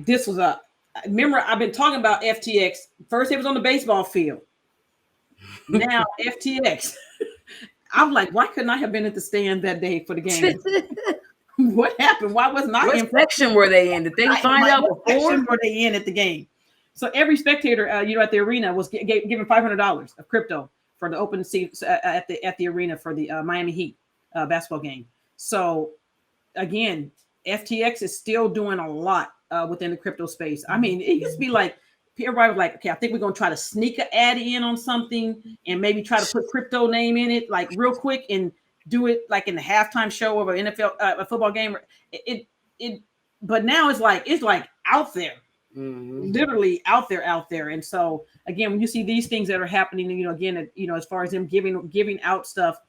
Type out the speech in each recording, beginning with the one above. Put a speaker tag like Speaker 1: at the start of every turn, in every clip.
Speaker 1: this was a. Remember, I've been talking about FTX. First, it was on the baseball field. Now FTX. I'm like, why couldn't I have been at the stand that day for the game? What happened? Why wasn't I in?
Speaker 2: What section were they in? Did they find out
Speaker 1: What
Speaker 2: before?
Speaker 1: section were they in at the game? So every spectator, at the arena was given $500 of crypto for the open seats at the arena for the Miami Heat basketball game. So again, FTX is still doing a lot within the crypto space. I mean, it used to be like everybody was like, okay, I think we're gonna try to sneak an ad in on something and maybe try to put crypto name in it like real quick and do it like in the halftime show of an NFL a football game. But now it's like out there. Mm-hmm. Literally out there. And so again, when you see these things that are happening, again, as far as them giving out stuff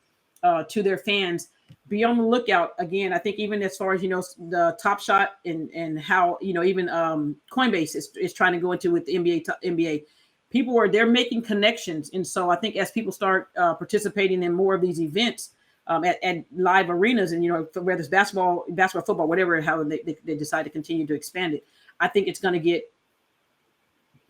Speaker 1: to their fans, be on the lookout. Again, I think even as far as the Top Shot and how even Coinbase is trying to go into with the NBA people they're making connections. And so I think as people start participating in more of these events at live arenas, and whether it's basketball, football, whatever, how they decide to continue to expand it, I think it's going to get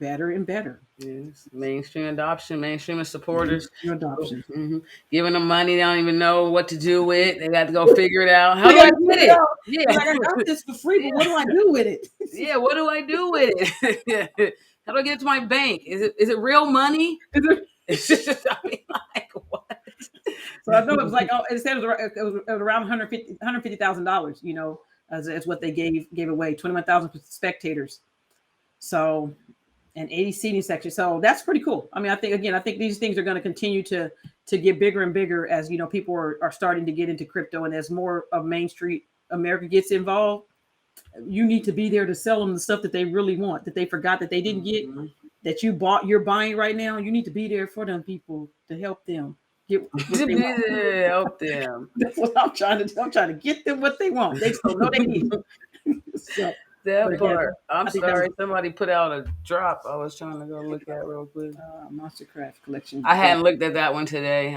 Speaker 1: better and better.
Speaker 2: Yes. Mainstream adoption, mainstream supporters.
Speaker 1: Mainstream adoption.
Speaker 2: Mm-hmm. Giving them money, they don't even know what to do with. They got to go figure it out. How do I get it?
Speaker 1: Yeah, like, I got this for free, but what do I do with it?
Speaker 2: Yeah, what do I do with it? How do I get it to my bank? Is it real money? It's just, I mean, like, what?
Speaker 1: So I know it was like, it said it was around $150,000, as what they gave away, 21,000 spectators. So, and 80 seating sections. So that's pretty cool. I mean, I think these things are going to continue to get bigger and bigger as, people are starting to get into crypto, and as more of Main Street America gets involved. You need to be there to sell them the stuff that they really want, that they forgot that they didn't get, that you're buying right now. You need to be there for them people to help them get what they want.
Speaker 2: Help them.
Speaker 1: That's what I'm trying to do. I'm trying to get them what they want. They still know they need it. So,
Speaker 2: that part. I'm sorry. Somebody put out a drop. I was trying to go look at real quick.
Speaker 1: Monstercat collection.
Speaker 2: I hadn't looked at that one today.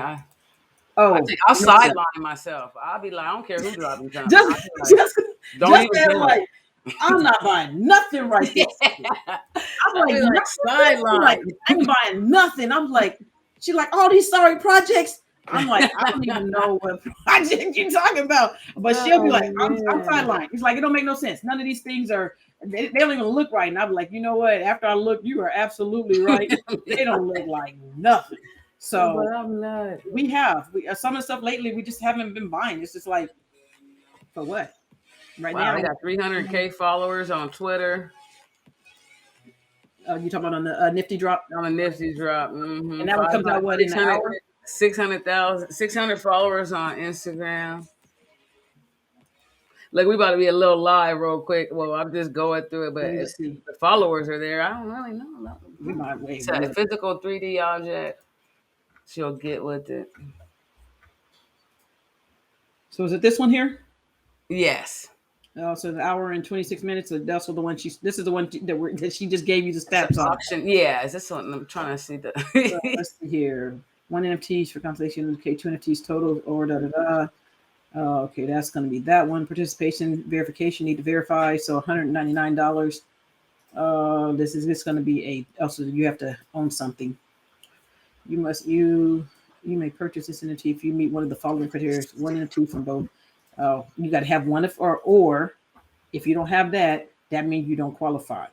Speaker 2: I'll sideline myself. I'll be like, I don't care who dropping something.
Speaker 1: I'm not buying nothing right there. I'm like, sideline. Like, I ain't buying nothing. I'm like, she's like, all these sorry projects. I'm like, I don't even know what project you're talking about. But she'll be like, I'm sidelined. It's like, it don't make no sense. None of these things they don't even look right. And I'm like, you know what? After I look, you are absolutely right. They don't look like nothing. So
Speaker 2: but I'm not.
Speaker 1: We some of the stuff lately we just haven't been buying. It's just like, for what? Right now,
Speaker 2: I got 300K followers on Twitter.
Speaker 1: You talking about on the Nifty drop?
Speaker 2: On the Nifty drop, mm-hmm.
Speaker 1: And that one comes out what in an hour?
Speaker 2: 600 followers on Instagram. Look, we about to be a little live real quick. Well, I'm just going through it, but the followers are there. I don't really know. No.
Speaker 1: We might wait.
Speaker 2: It's a physical 3D object. She'll get with it.
Speaker 1: So is it this one here?
Speaker 2: Yes.
Speaker 1: Oh, so the hour and 26 minutes. So that's the one this is the one that she just gave you the stats on.
Speaker 2: Yeah, is this one? I'm trying to see the.
Speaker 1: So let's see here. 1 NFTs for constellation. Okay, 2 NFTs total or da da da. Okay, that's going to be that one. Participation verification, need to verify. So $199. This is going to be also you have to own something. You may purchase this NFT if you meet one of the following criteria: 1 NFT from both. You got to have one or if you don't have that means you don't qualify.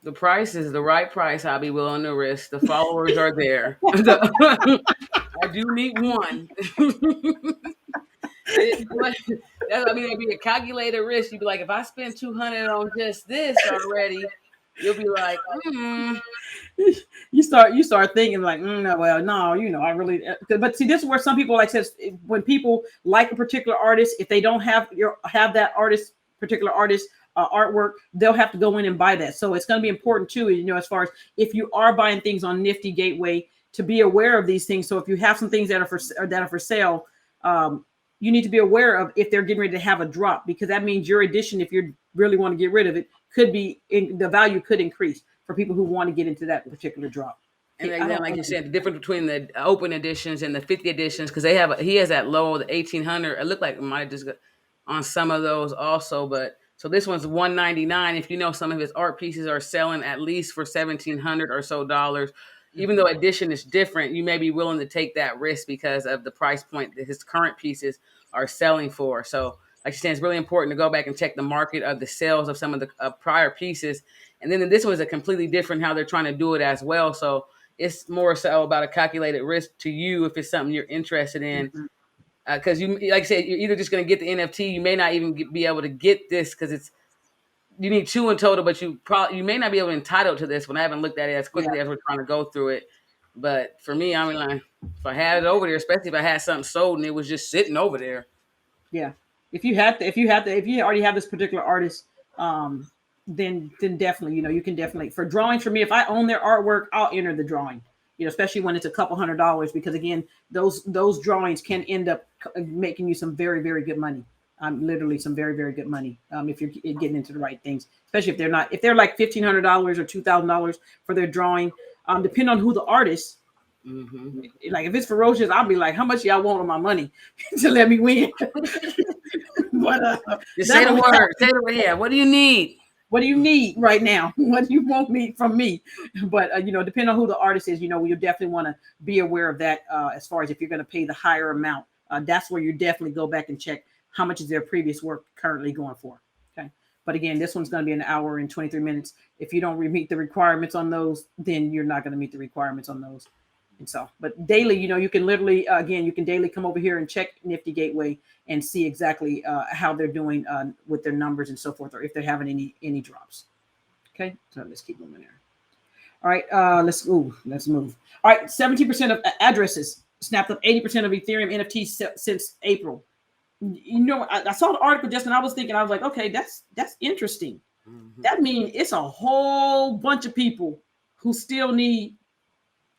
Speaker 2: The price is the right price. I'll be willing to risk. The followers are there. I do need one. That'd be a calculated risk. You'd be like, if I spend $200 on just this already, you'll be like,
Speaker 1: You start thinking like, no, I really. But see, this is where some people like says when people like a particular artist, if they don't have that particular artist artwork, they'll have to go in and buy that. So it's going to be important too, as far as if you are buying things on Nifty Gateway, to be aware of these things. So if you have some things that are for sale, you need to be aware of if they're getting ready to have a drop, because that means your edition, if you really want to get rid of it, the value could increase for people who want to get into that particular drop.
Speaker 2: And then, like you said, the difference between the open editions and the 50 editions, because he has that low, the 1800. It looked like it might have just got on some of those also, but So this one's $199. If you know some of his art pieces are selling at least for $1,700 or so dollars, even though edition is different, you may be willing to take that risk because of the price point that his current pieces are selling for. So like you're saying, it's really important to go back and check the market of the sales of some of the prior pieces. And then this was a completely different how they're trying to do it as well. So it's more so about a calculated risk to you if it's something you're interested in. Because you, like I said, you're either just going to get the NFT. You may not even be able to get this because you need 2 in total, but you may not be able to entitle to this one. I haven't looked at it as quickly as we're trying to go through it. But for me, I mean, like, if I had it over there, especially if I had something sold and it was just sitting over there.
Speaker 1: Yeah. If you already have this particular artist, then definitely, you can definitely, for drawing, for me, if I own their artwork, I'll enter the drawing, especially when it's a couple $100, because again, those drawings can end up making you some very, very good money. Literally some very, very good money. If you're getting into the right things, especially if they're like $1,500 or $2,000 for their drawing, depending on who the artist. Mm-hmm. Like if it's ferocious, I'll be like, how much y'all want on my money to let me win? But
Speaker 2: just say the word. Say the word. Yeah. What do you need?
Speaker 1: What do you need right now? What do you want from me? But depending on who the artist is, you definitely want to be aware of that. As far as if you're going to pay the higher amount, that's where you definitely go back and check how much is their previous work currently going for. Okay. But again, this one's going to be an hour and 23 minutes. If you don't meet the requirements on those, then you're not going to meet the requirements on those. And so, but daily, you can literally, you can daily come over here and check Nifty Gateway and see exactly how they're doing with their numbers and so forth, or if they're having any drops. Okay, so let's keep moving there. All right, let's move. All right, 17% of addresses snapped up 80% of Ethereum NFTs since April. I saw the article just and I was like, okay, that's interesting. Mm-hmm. That means it's a whole bunch of people who still need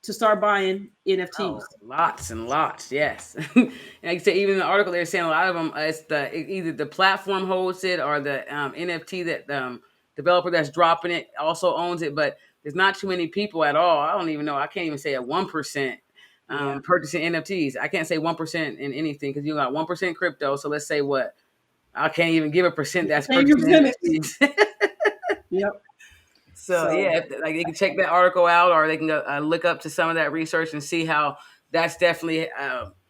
Speaker 1: to start buying NFTs.
Speaker 2: Oh, lots and lots, yes. Like I said, even in the article, they're saying a lot of them, it's either the platform holds it or the NFT that developer that's dropping it also owns it. But there's not too many people at all. I don't even know. I can't even say a 1% purchasing NFTs. I can't say 1% in anything because you got 1% crypto. So let's say what? I can't even give a percent that's purchasing NFTs.
Speaker 1: Yep.
Speaker 2: So yeah, like they can check that article out, or they can go look up to some of that research and see how that's definitely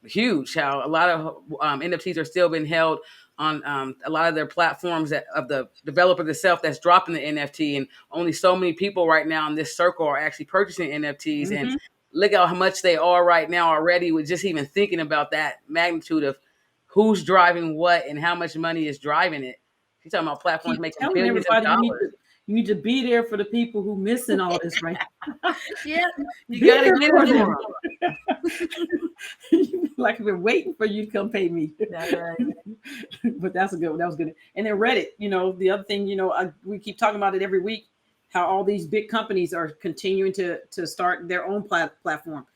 Speaker 2: huge. How a lot of NFTs are still being held on a lot of their platforms of the developer themselves that's dropping the NFT, and only so many people right now in this circle are actually purchasing NFTs. Mm-hmm. And look at how much they are right now already with just even thinking about that magnitude of who's driving what and how much money is driving it. You're talking about platforms making billions of dollars.
Speaker 1: You need to be there for the people who missing all this, right?
Speaker 2: Yeah, you gotta get it.
Speaker 1: Like I've been waiting for you to come pay me.
Speaker 2: Right.
Speaker 1: But that was good. And then Reddit, the other thing, we keep talking about it every week, how all these big companies are continuing to start their own platform.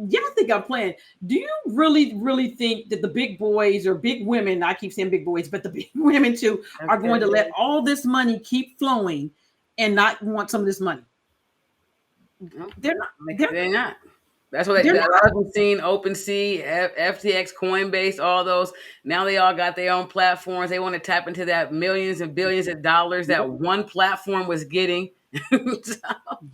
Speaker 1: Y'all think I'm playing? Do you really think that the big boys or big women, I keep saying big boys, but the big women too, are going to let all this money keep flowing and not want some of this money? They're
Speaker 2: not. That's what I've seen. OpenSea, FTX, Coinbase, all those. Now they all got their own platforms. They want to tap into that millions and billions of dollars that one platform was getting.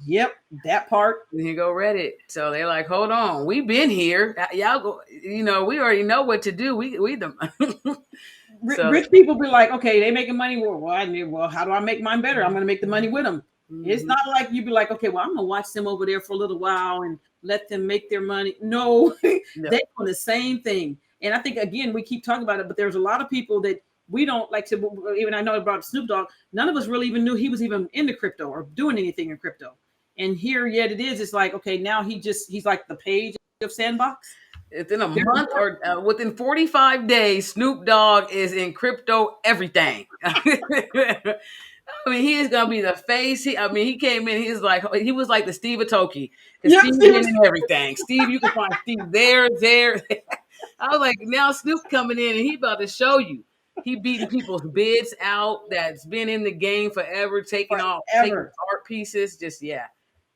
Speaker 1: Yep, that part.
Speaker 2: Then you go Reddit. So they're like, hold on, we've been here. Y'all go. We already know what to do. We them.
Speaker 1: Rich people be like, okay, they making money. Well, how do I make mine better? I'm going to make the money with them. Mm-hmm. It's not like you be like, okay, well, I'm going to watch them over there for a little while and let them make their money. No, They're doing the same thing. And I think, again, we keep talking about it, but there's a lot of people that we don't like to, even I know about Snoop Dogg, none of us really even knew he was even into crypto or doing anything in crypto. And here, yet it is, it's like, okay, now he's like the page of Sandbox.
Speaker 2: Within a month or within 45 days, Snoop Dogg is in crypto everything. I mean, he is gonna be the face. He came in. He was like the Steve Atoki. Steve's been in everything. Steve, you can find Steve there. I was like, now Snoop coming in and he about to show you. He beating people's bids out. That's been in the game forever, taking art pieces. Just He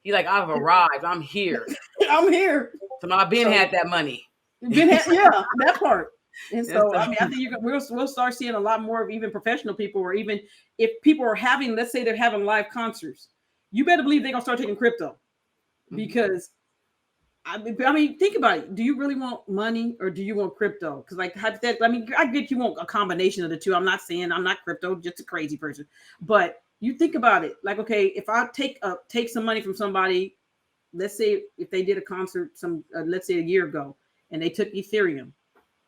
Speaker 2: like, I've arrived. I'm here.
Speaker 1: I'm here.
Speaker 2: So I've been had that money.
Speaker 1: That part. And so, I mean, I think we'll start seeing a lot more of even professional people, or even if people are having, let's say they're having live concerts, you better believe they're gonna start taking crypto, because I mean, think about it. Do you really want money, or do you want crypto? Because, like, hypothetically, I mean, I get you want a combination of the two. I'm not saying I'm not crypto, just a crazy person. But you think about it, like, okay, if I take some money from somebody, let's say if they did a concert let's say a year ago, and they took Ethereum,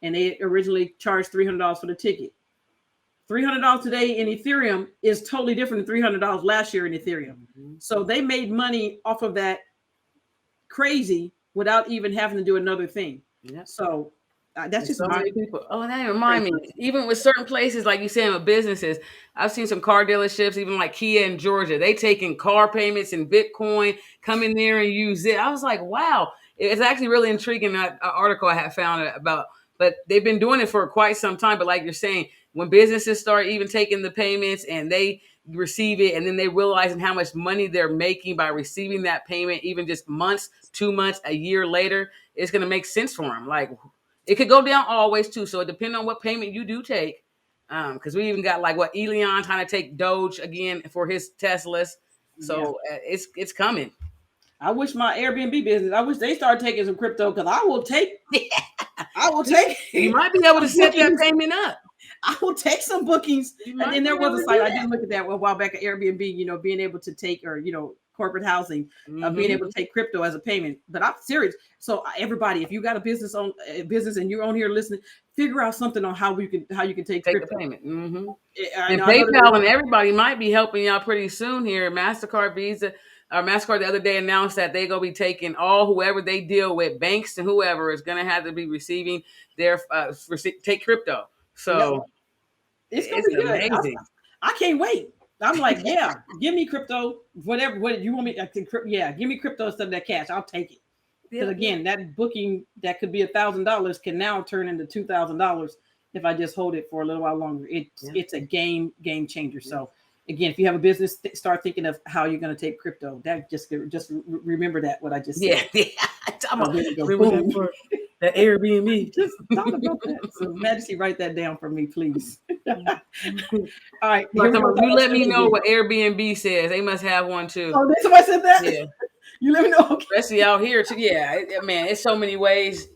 Speaker 1: and they originally charged $300 for the ticket. $300 today in Ethereum is totally different than $300 last year in Ethereum. So they made money off of that crazy without even having to do another thing. Yeah. So that's just
Speaker 2: so many people. Oh, that remind me. Even with certain places, like you saying, with businesses, I've seen some car dealerships, even like Kia in Georgia. They taking car payments in Bitcoin, come in there and use it. I was like, wow, it's actually really intriguing. That article I had found about, but they've been doing it for quite some time. But like you're saying, when businesses start even taking the payments and they receive it, and then they realizing how much money they're making by receiving that payment, even just months, 2 months, a year later, it's going to make sense for them. Like, it could go down always too. So it depends on what payment you do take. Because we even got like what Elon trying to take Doge again for his Teslas. So it's coming.
Speaker 1: I wish my Airbnb business, I wish they started taking some crypto, because I will take
Speaker 2: You might be able to set that payment up.
Speaker 1: I will take some bookings. And then there was a site, I did look at that a while back at Airbnb, being able to take, or, corporate housing, being able to take crypto as a payment. But I'm serious. So everybody, if you got a business and you're on here listening, figure out something on how you can take crypto
Speaker 2: the payment. And PayPal and everybody might be helping y'all pretty soon here. MasterCard, Visa, or MasterCard the other day announced that they're going to be taking whoever they deal with, banks and whoever is going to have to be receiving their take crypto. So
Speaker 1: it's gonna be amazing. I can't wait. I'm like, yeah, give me crypto, whatever. What you want me? Give me crypto instead of that cash. I'll take it. Because again, that booking that could be $1,000 can now turn into $2,000 if I just hold it for a little while longer. It's a game changer. So again, if you have a business, start thinking of how you're going to take crypto. That just remember that what I just said.
Speaker 2: I'm remember for the Airbnb.
Speaker 1: Just thought about that. So Majesty, write that down for me, please. All right.
Speaker 2: You let me know what Airbnb says. They must have one too.
Speaker 1: Oh, somebody said that?
Speaker 2: Yeah.
Speaker 1: You let me know. Okay.
Speaker 2: Especially out here too. Yeah, man, it's so many ways.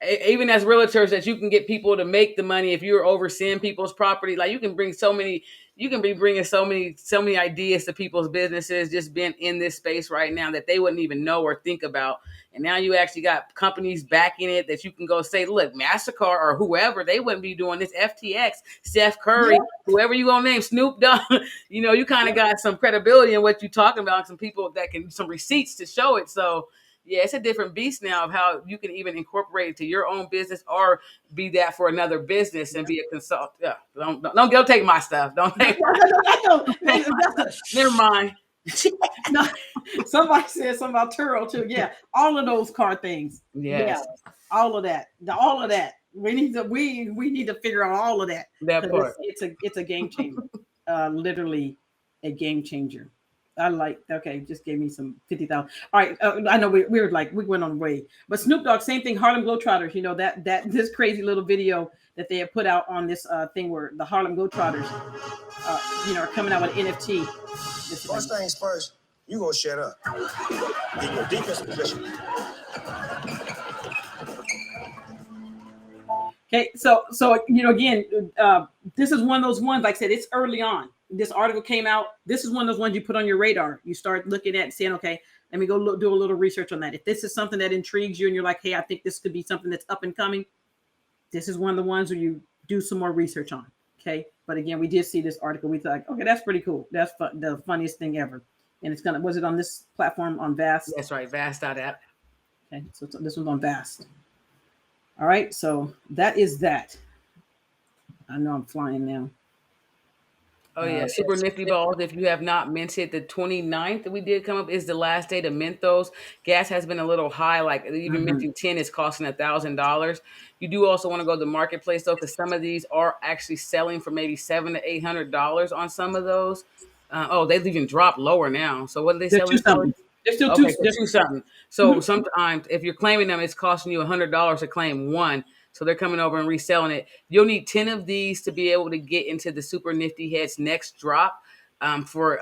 Speaker 2: Even as realtors, that you can get people to make the money if you're overseeing people's property. Like, you can bring bringing so many ideas to people's businesses, just being in this space right now that they wouldn't even know or think about. And now you actually got companies backing it that you can go say, look, MasterCard or whoever, they wouldn't be doing this. FTX, Steph Curry, whoever you gonna name, Snoop Dogg. You kind of got some credibility in what you're talking about, some people that can, some receipts to show it. So yeah, it's a different beast now of how you can even incorporate it to your own business or be that for another business and be a consultant. Yeah, don't go take my stuff. Don't take Never mind.
Speaker 1: No, somebody said something about Turo too. Yeah, all of those card things.
Speaker 2: Yes.
Speaker 1: Yeah, all of that. We need to figure out all of that.
Speaker 2: That part.
Speaker 1: It's a game changer. Literally a game changer. Just gave me some 50,000. All right, I know we went on way, but Snoop Dogg, same thing. Harlem Globetrotters, that this crazy little video that they have put out on this thing where the Harlem Globetrotters, are coming out with NFT.
Speaker 3: First things first, you gonna shut up. Get your defense position.
Speaker 1: Okay, so again, this is one of those ones. Like I said, it's early on. This article came out. This is one of those ones you put on your radar. You start looking at and saying, okay, let me go do a little research on that. If this is something that intrigues you and you're like, hey, I think this could be something that's up and coming, this is one of the ones where you do some more research on. Okay, but again, we did see this article. We thought, okay, that's pretty cool. That's the funniest thing ever. And was it on this platform on Vast?
Speaker 2: That's right, Vast.app.
Speaker 1: Okay, so this one's on Vast. All right, so that is that. I know I'm flying now.
Speaker 2: Oh, yeah. Super Nifty Balls. If you have not minted, the 29th that we did come up is the last day to mint those. Gas has been a little high. Like, even minting 10 is costing $1,000. You do also want to go to the marketplace, though, because some of these are actually selling for maybe $700 to $800 on some of those. They've even dropped lower now. So what are they selling for?
Speaker 1: They're still
Speaker 2: two something. So sometimes if you're claiming them, it's costing you $100 to claim one. So they're coming over and reselling it. You'll need 10 of these to be able to get into the Super Nifty Head's next drop. For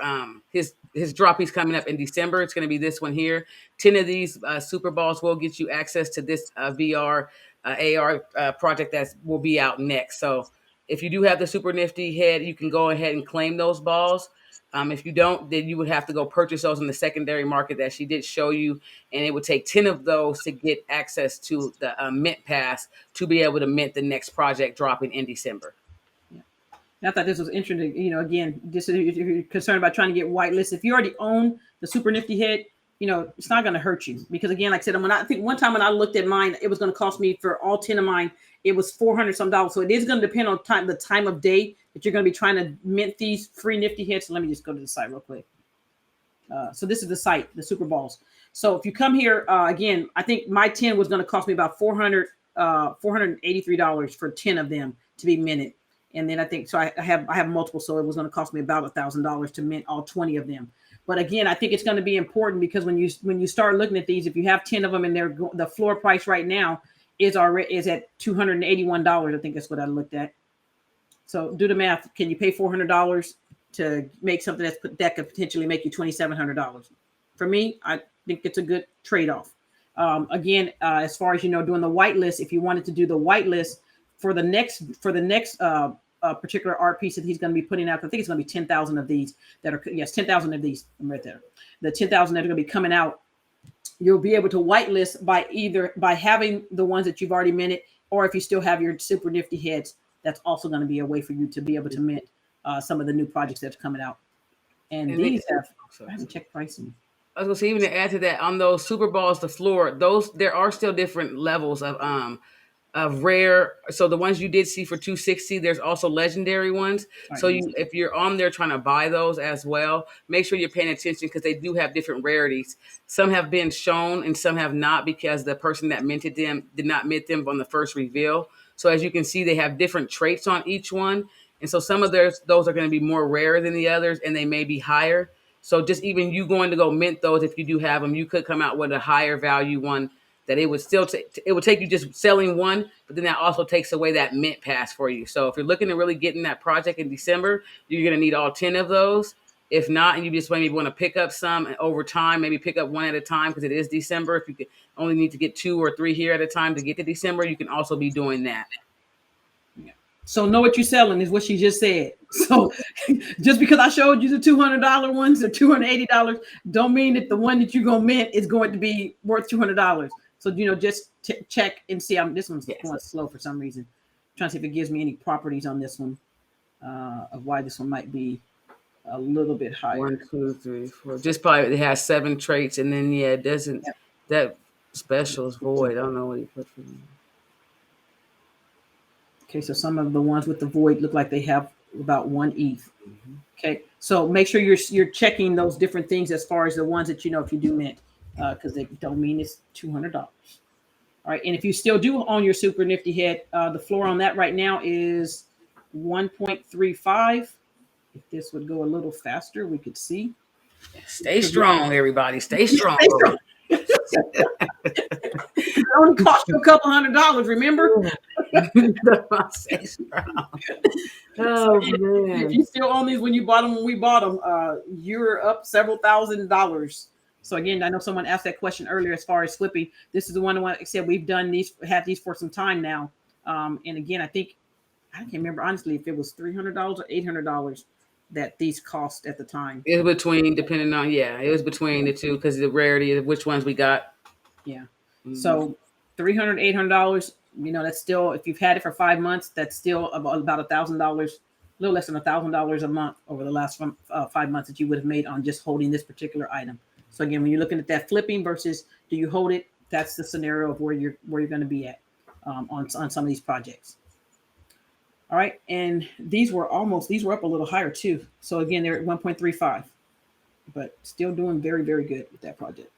Speaker 2: his drop he's coming up in December. It's going to be this one here. 10 of these Superballs will get you access to this VR AR project that will be out next. So if you do have the Super Nifty Head, you can go ahead and claim those balls. If you don't, then you would have to go purchase those in the secondary market that she did show you, and it would take 10 of those to get access to the mint pass to be able to mint the next project dropping in December.
Speaker 1: I thought this was interesting. You know, again, just if you're concerned about trying to get whitelist, if you already own the Super Nifty Head, you know, it's not going to hurt you because, again, like I said, I think one time when I looked at mine, it was going to cost me for all 10 of mine, it was $400 some. So it is going to depend on the time of day that you're going to be trying to mint these free Nifty Heads. So let me just go to the site real quick. So this is the site, the Superballs. So if you come here, again, I think my 10 was going to cost me about $483 for 10 of them to be minted. And then I think, so I have multiple, so it was going to cost me about $1,000 to mint all 20 of them. But again, I think it's going to be important because when you start looking at these, if you have 10 of them and the floor price right now is at $281. I think that's what I looked at. So do the math. Can you pay $400 to make something that could potentially make you $2,700? For me, I think it's a good trade-off. Again, as far as, you know, doing the whitelist, if you wanted to do the whitelist for the next particular art piece that he's going to be putting out, I think it's going to be 10,000 of these 10,000 of these. I'm right there. The 10,000 that are going to be coming out, you'll be able to whitelist by having the ones that you've already minted, or if you still have your Super Nifty Heads, that's also going to be a way for you to be able to mint some of the new projects that's coming out. And these I haven't checked pricing.
Speaker 2: I was going to say, even to add to that, on those Superballs, the floor, there are still different levels of rare. So the ones you did see for $260, there's also legendary ones. Right. So if you're on there trying to buy those as well, make sure you're paying attention because they do have different rarities. Some have been shown and some have not because the person that minted them did not mint them on the first reveal. So as you can see, they have different traits on each one. And so some of those are going to be more rare than the others, and they may be higher. So just even you going to go mint those, if you do have them, you could come out with a higher value one that it would still it would take you just selling one, but then that also takes away that mint pass for you. So if you're looking to really get in that project in December, you're going to need all 10 of those. If not, and you just maybe want to pick up some over time, maybe pick up one at a time because it is December. If you could only need to get 2 or 3 here at a time to get to December, you can also be doing that.
Speaker 1: So know what you're selling is what she just said. So just because I showed you the $200 ones or $280, don't mean that the one that you're going to mint is going to be worth $200. So, you know, just check and see. This one's going slow for some reason. I'm trying to see if it gives me any properties on this one of why this one might be a little bit higher.
Speaker 2: 1, 2, 3, 4. Just probably it has 7 traits, and then it doesn't. Yep. That special is void. I don't know what you put for them.
Speaker 1: Okay, so some of the ones with the void look like they have about 1 ETH. Mm-hmm. Okay, so make sure you're checking those different things as far as the ones that you know if you do mint, because they don't mean it's $200. All right, and if you still do own your Super Nifty Head, the floor on that right now is 1.35. If this would go a little faster, we could see.
Speaker 2: Stay strong, everybody. Stay strong.
Speaker 1: Stay strong. It only cost you a couple $100, remember?
Speaker 2: Stay strong. Oh, man.
Speaker 1: If you still own these when we bought them, you're up several $1,000s. So again, I know someone asked that question earlier as far as flipping. This is the one I said we've had these for some time now. And again, I can't remember honestly if it was $300 or $800 that these cost at the time.
Speaker 2: It was between, depending on, it was between the two because of the rarity of which ones we got.
Speaker 1: Yeah. Mm-hmm. So $300, $800, you know, that's still, if you've had it for 5 months, that's still about $1,000, a little less than $1,000 a month over the last 5 months that you would have made on just holding this particular item. So again, when you're looking at that flipping versus do you hold it, that's the scenario of where you're going to be at on some of these projects. All right, and these were up a little higher too. So again, they're at 1.35, but still doing very, very good with that project.